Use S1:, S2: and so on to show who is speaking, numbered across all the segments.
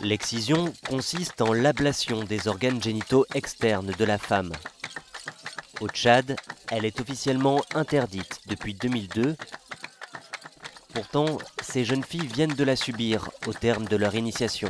S1: L'excision consiste en l'ablation des organes génitaux externes de la femme. Au Tchad, elle est officiellement interdite depuis 2002. Pourtant, ces jeunes filles viennent de la subir au terme de leur initiation.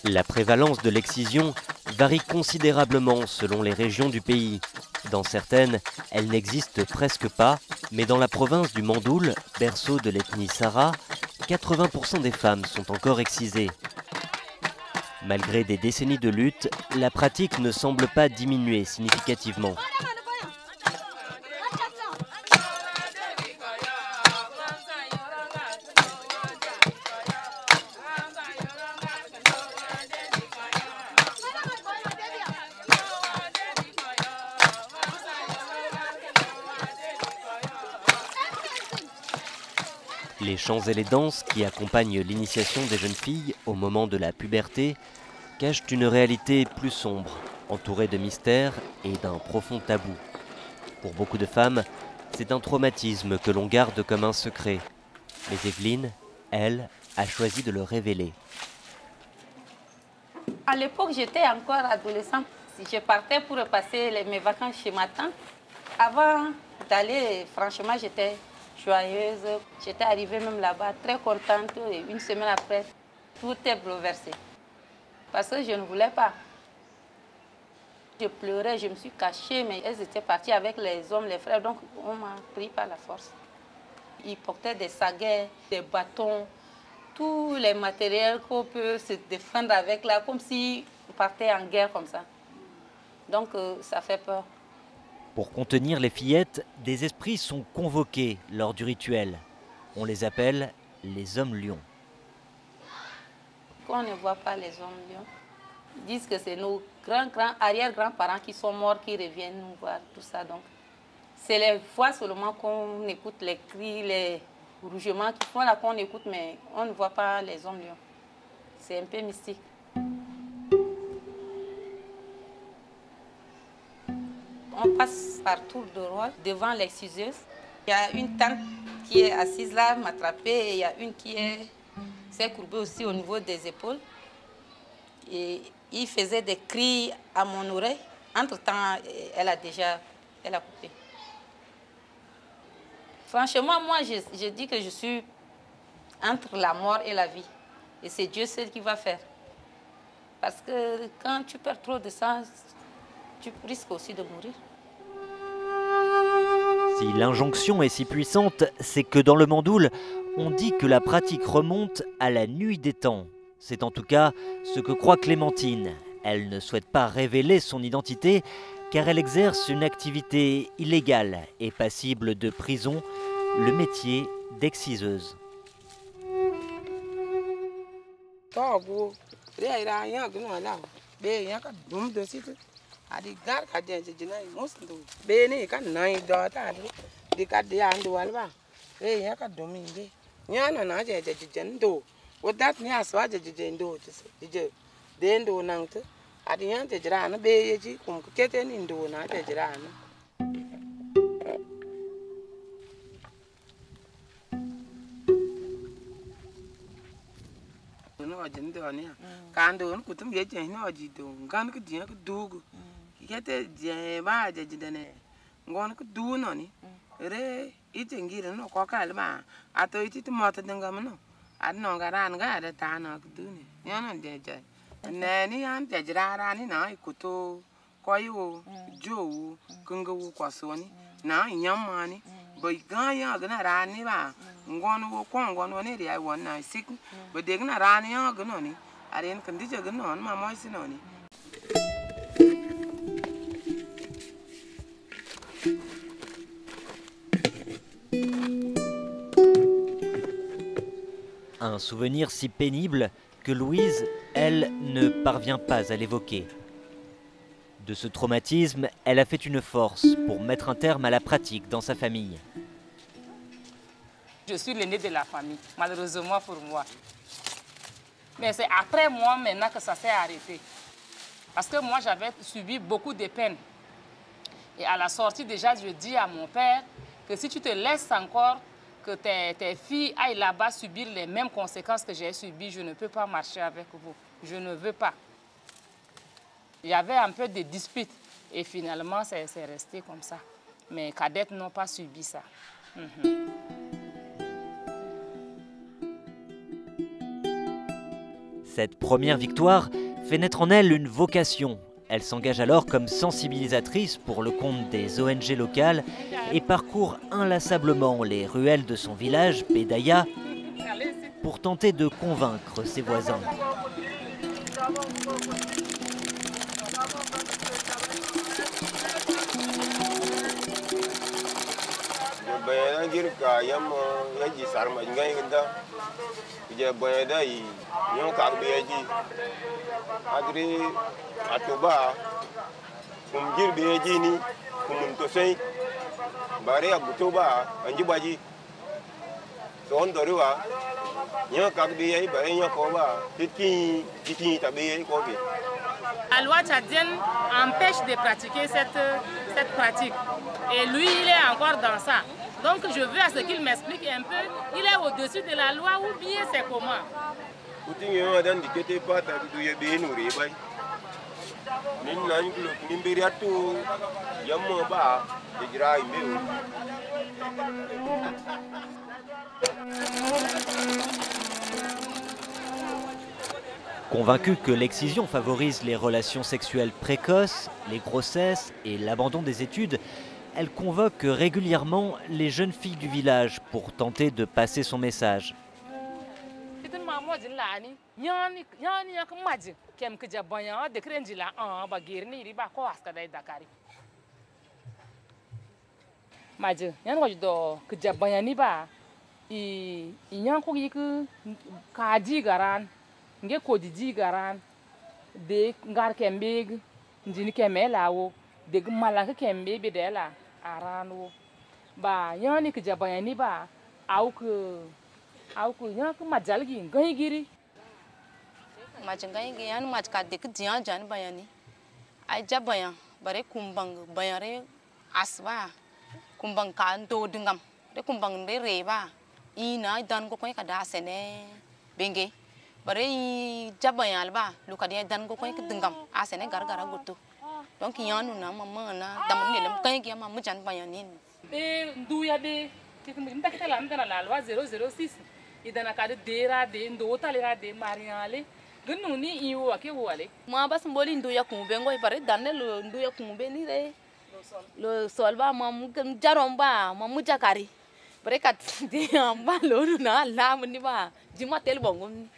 S1: La prévalence de l'excision varie considérablement selon les régions du pays. Dans certaines, elle n'existe presque pas, mais dans la province du Mandoul, berceau de l'ethnie Sara, 80% des femmes sont encore excisées. Malgré des décennies de lutte, la pratique ne semble pas diminuer significativement. Les chants et les danses qui accompagnent l'initiation des jeunes filles au moment de la puberté cachent une réalité plus sombre, entourée de mystères et d'un profond tabou. Pour beaucoup de femmes, c'est un traumatisme que l'on garde comme un secret. Mais Evelyne, elle, a choisi de le révéler.
S2: À l'époque, j'étais encore adolescente. Je partais pour passer mes vacances chez ma tante. Avant d'aller, franchement, j'étais joyeuse. J'étais arrivée même là-bas, très contente. Et une semaine après, tout est bouleversé. Parce que je ne voulais pas. Je pleurais, je me suis cachée, mais elles étaient parties avec les hommes, les frères, donc on m'a pris par la force. Ils portaient des saguets, des bâtons, tous les matériels qu'on peut se défendre avec là, comme si on partait en guerre comme ça. Donc ça fait peur.
S1: Pour contenir les fillettes, des esprits sont convoqués lors du rituel. On les appelle les hommes lions.
S2: Quand on ne voit pas les hommes lions, ils disent que c'est nos arrière-grands-parents qui sont morts, qui reviennent nous voir, tout ça. Donc, c'est les fois seulement qu'on écoute les cris, les rougements qui font là qu'on écoute, mais on ne voit pas les hommes lions. C'est un peu mystique. On passe par tour de rôle devant l'exciseuse. Il y a une tante qui est assise là, m'attrapée, et il y a une qui s'est courbée aussi au niveau des épaules. Et il faisait des cris à mon oreille. Entre-temps, elle a coupé. Franchement, moi, je dis que je suis entre la mort et la vie. Et c'est Dieu seul qui va faire. Parce que quand tu perds trop de sang, tu risques aussi de mourir.
S1: Si l'injonction est si puissante, c'est que dans le Mandoul, on dit que la pratique remonte à la nuit des temps. C'est en tout cas ce que croit Clémentine. Elle ne souhaite pas révéler son identité car elle exerce une activité illégale et passible de prison, le métier d'exciseuse. Un souvenir si pénible que Louise, elle, ne parvient pas à l'évoquer. De ce traumatisme, elle a fait une force pour mettre un terme à la pratique dans sa famille.
S3: Je suis l'aîné de la famille, malheureusement pour moi. Mais c'est après moi maintenant que ça s'est arrêté. Parce que moi, j'avais subi beaucoup de peines. Et à la sortie, déjà, je dis à mon père que si tu te laisses encore que tes filles aillent là-bas subir les mêmes conséquences que j'ai subies, je ne peux pas marcher avec vous. Je ne veux pas. Il y avait un peu de disputes et finalement, c'est resté comme ça. Mes cadettes n'ont pas subi ça.
S1: Cette première victoire fait naître en elle une vocation. Elle s'engage alors comme sensibilisatrice pour le compte des ONG locales et parcourt inlassablement les ruelles de son village, Pédaya, pour tenter de convaincre ses voisins.
S3: La loi tchadienne empêche de pratiquer cette pratique. Et lui, il est encore dans ça. Donc je veux à ce qu'il m'explique un peu, il est au-dessus de la loi ou bien c'est comment?
S1: Convaincue que l'excision favorise les relations sexuelles précoces, les grossesses et l'abandon des études, elle convoque régulièrement les jeunes filles du village pour tenter de passer son message.
S3: Nge kodiji garan de ngar kembeg njini kemelawo de malaka kembe bedela arano ba yani ke jabayani ba au ku yan ku majalgi ngai giri
S2: majngai ge yan majka de ke dian jan bayani ai jabayan bare kumbang bayare asba kumbang kan do dingam de kumbang de reba ina dan ko ka da sene benge bare jabayal ba lukadiya dan go koy dingam asene gargara gutu donc yanu na mama na dam ne lam kay gi mama jan bayani
S3: e nduya de tinda kita lam dana la loi 006 idana ka de dera de ndo talera de mariale gnu ni iwo ake wale
S2: ma bas mboli nduya kumbe ngoy bare danne lo nduya kumbe ni re lo solba mamu jaromba mamu jakari bare kat de amba lo na la ni ba jima tel bongum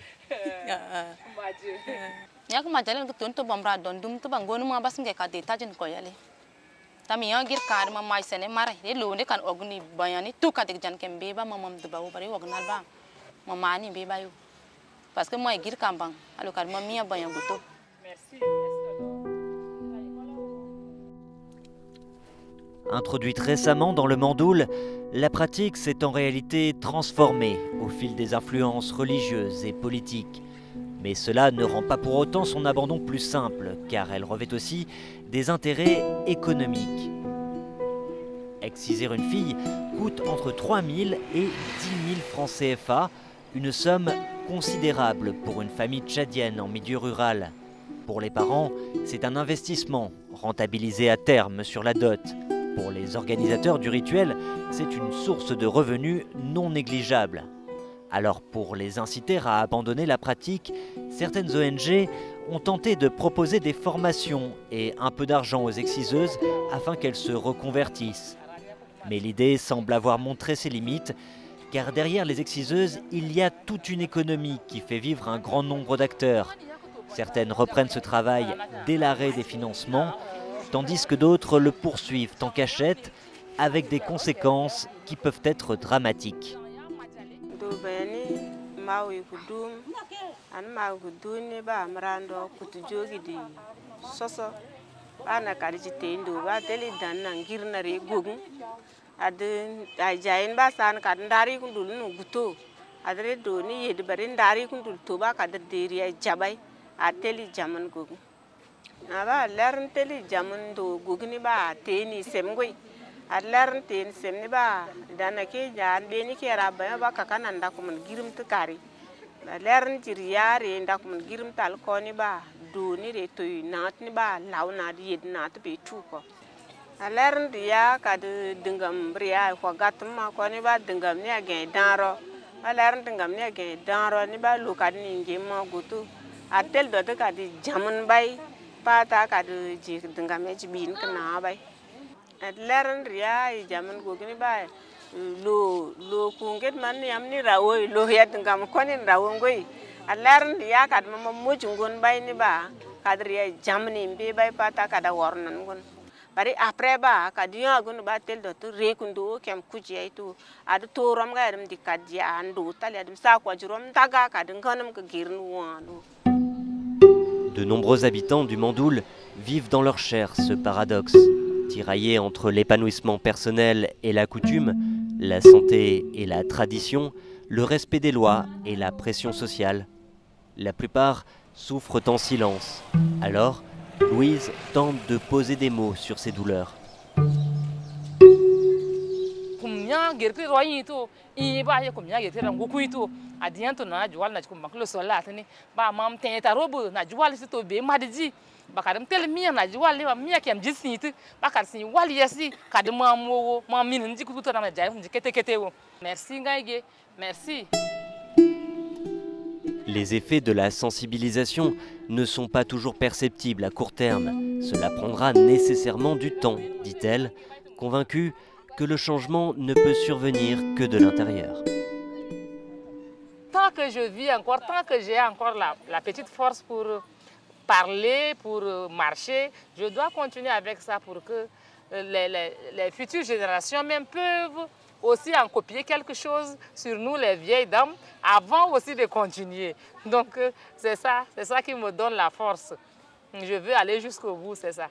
S2: ya ko majale ko tonto bamra don dum to bangonu ma bas nge ka de tajin ko yale tami ya gir kar ma mai sene mare de lo ne kan ogni bayani to ka de jan kembe ba mamam de ba bare ognal ba mamani be ba yo parce que moi gir kambang alo kar ma mia bayan buto merci.
S1: Introduite récemment dans le Mandoul, la pratique s'est en réalité transformée au fil des influences religieuses et politiques. Mais cela ne rend pas pour autant son abandon plus simple, car elle revêt aussi des intérêts économiques. Exciser une fille coûte entre 3 000 et 10 000 francs CFA, une somme considérable pour une famille tchadienne en milieu rural. Pour les parents, c'est un investissement rentabilisé à terme sur la dot. Pour les organisateurs du rituel, c'est une source de revenus non négligeable. Alors pour les inciter à abandonner la pratique, certaines ONG ont tenté de proposer des formations et un peu d'argent aux exciseuses afin qu'elles se reconvertissent. Mais l'idée semble avoir montré ses limites, car derrière les exciseuses, il y a toute une économie qui fait vivre un grand nombre d'acteurs. Certaines reprennent ce travail dès l'arrêt des financements, tandis que d'autres le poursuivent en cachette avec des conséquences qui peuvent être dramatiques.
S4: Aba lern teli jamun do gugni ba teni semgoi. Ad lern ten semni ba dana ke jan beni ke rabba ba kakana ndakum girim tu kari. Lern jiriare ndakum girim tal koni ba do ni re to nat ni ba launa di yed nat be tuko. Lern dia kad dingam bria ko gatma koni ba dingam ni age daro. Lern dingam ni age daro ni ba lu kad ni ngema gutu. Atel do ka di jamun bay pata ka di ji dingame ji bin kana bay. Lern ria jamun go gni bay lo kunget man yam ni rawo lo ya dingam koni rawo ngoi. Lern ria kad mama mojungon bay ni ba kad ria jamni mbe bay pata ka da wornan gon. Bari après ba ka di gun ba tel do to rekundo kem kuji ay to ad to rom ga dum dikadi andu tal ya dum sa ko jurom taga ka dinganum ko girnu wanu.
S1: De nombreux habitants du Mandoul vivent dans leur chair ce paradoxe. Tiraillés entre l'épanouissement personnel et la coutume, la santé et la tradition, le respect des lois et la pression sociale. La plupart souffrent en silence. Alors, Louise tente de poser des mots sur ses douleurs.
S3: Adianto na jual na kumba klo sola tani ba mam tenta robo na jual si to be madiji ba kadam tel mia na jual le mia kem jisiti ba kar sin wal yesi kadam mamowo mam min nji kuto na jay nji kete kete wo. Merci ngaige, merci.
S1: Les effets de la sensibilisation ne sont pas toujours perceptibles à court terme. Cela prendra nécessairement du temps, dit-elle, convaincue que le changement ne peut survenir que de l'intérieur.
S3: Tant que je vis encore, tant que j'ai encore la petite force pour parler, pour marcher, je dois continuer avec ça pour que les futures générations même peuvent aussi en copier quelque chose sur nous, les vieilles dames, avant aussi de continuer. Donc c'est ça qui me donne la force. Je veux aller jusqu'au bout, c'est ça.